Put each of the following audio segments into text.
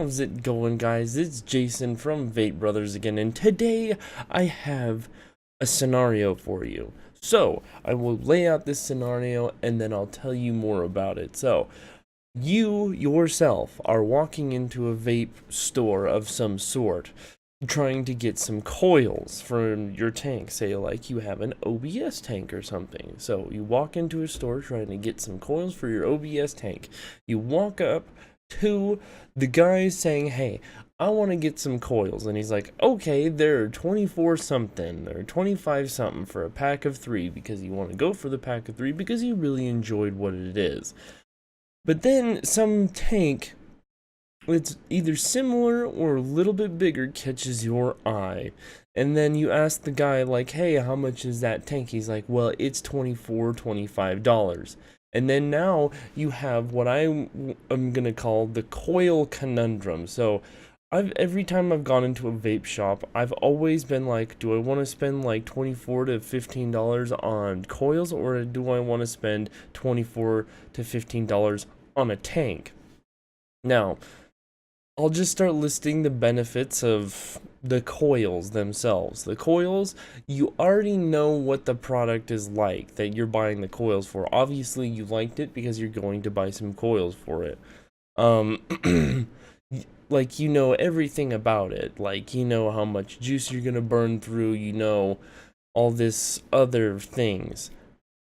How's it going, guys? It's Jason from Vape Brothers again, and today I have a scenario for you. So, I will lay out this scenario and then I'll tell you more about it. So, you yourself are walking into a vape store of some sort, trying to get some coils for your tank. Say like you have an OBS tank or something. So, you walk into a store trying to get some coils for your OBS tank. You walk up to the guy saying, hey, I want to get some coils, and he's like, okay, they're 24 something or 25 something for a pack of 3, because you want to go for the pack of 3 because you really enjoyed what it is. But then some tank that's either similar or a little bit bigger catches your eye, and then you ask the guy like, hey, how much is that tank? He's like, well, it's $25. And then now you have what I'm gonna call the Coil Conundrum. So every time I've gone into a vape shop, I've always been like, do I want to spend like $24 to $15 on coils, or do I want to spend $24 to $15 on a tank? Now, I'll just start listing the benefits of the coils themselves. The coils, you already know what the product is like that you're buying the coils for. Obviously, you liked it because you're going to buy some coils for it. Like, you know everything about it. Like, you know how much juice you're gonna burn through, you know all this other things.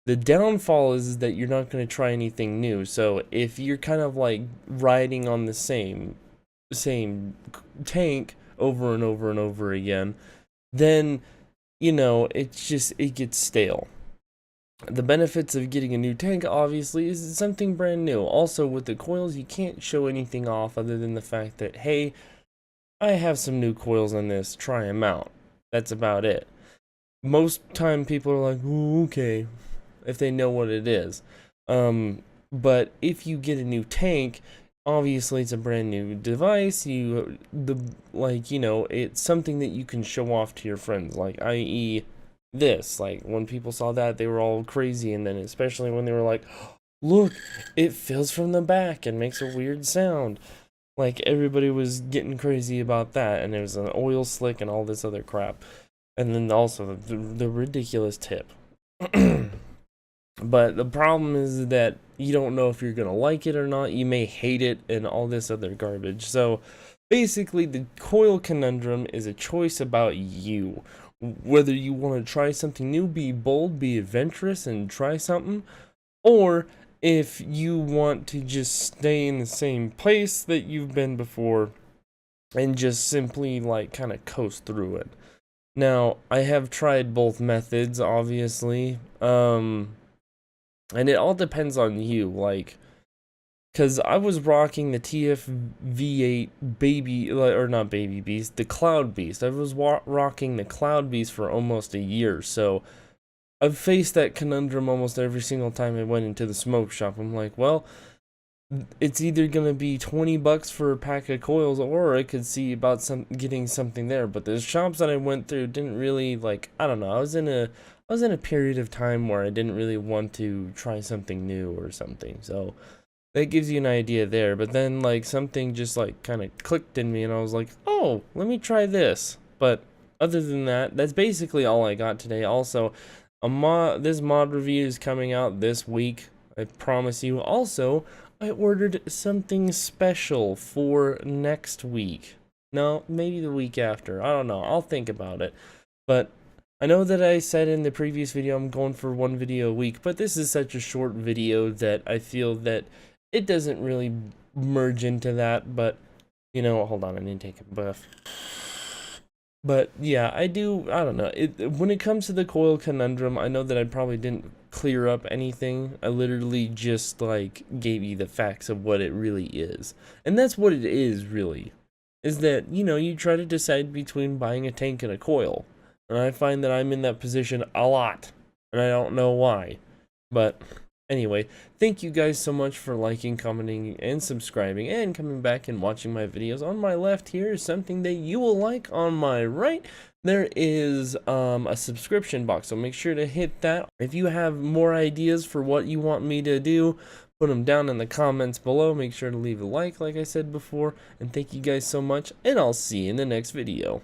The downfall is that you're not gonna try anything new. So if you're kind of like riding on the same tank over and over and over again, then, you know, it gets stale. The benefits of getting a new tank, obviously, is something brand new. Also, with the coils, you can't show anything off other than the fact that, hey, I have some new coils on this, try them out. That's about it. Most time people are like, oh, okay, if they know what it is. But if you get a new tank, obviously it's a brand new device, it's something that you can show off to your friends, like, i.e., this. Like, when people saw that, they were all crazy, and then especially when they were like, look, it fills from the back and makes a weird sound. Like, everybody was getting crazy about that, and there was an oil slick and all this other crap. And then also the ridiculous tip. But the problem is that you don't know if you're gonna like it or not. You may hate it and all this other garbage. So basically, the Coil Conundrum is a choice about you. Whether you want to try something new, be bold, be adventurous, and try something, or if you want to just stay in the same place that you've been before and just simply like kind of coast through it. Now, I have tried both methods, obviously. And it all depends on you, like, because I was rocking the TF-V8 baby, or not baby beast, the Cloud Beast. I was rocking the Cloud Beast for almost a year, so I've faced that conundrum almost every single time I went into the smoke shop. I'm like, well, it's either gonna be 20 bucks for a pack of coils, or I could see about getting something there. But the shops that I went through didn't really, like, I don't know, I was in a period of time where I didn't really want to try something new or something, so that gives you an idea there. But then, like, something just like kind of clicked in me, and I was like, oh, let me try this. But other than that, that's basically all I got today. Also, this mod review is coming out this week, I promise you. Also, I ordered something special for next week. No, maybe the week after. I don't know. I'll think about it. But I know that I said in the previous video I'm going for 1 video a week, but this is such a short video that I feel that it doesn't really merge into that. But, you know, hold on, I need to take a breath. But yeah, I don't know. When it comes to the Coil Conundrum, I know that I probably didn't clear up anything. I literally just, like, gave you the facts of what it really is. And that's what it is, really. Is that, you know, you try to decide between buying a tank and a coil. And I find that I'm in that position a lot, and I don't know why. But anyway, thank you guys so much for liking, commenting, and subscribing, and coming back and watching my videos. On my left here is something that you will like. On my right, there is a subscription box, so make sure to hit that. If you have more ideas for what you want me to do, Put them down in the comments below. Make sure to leave a like I said before. And thank you guys so much, and I'll see you in the next video.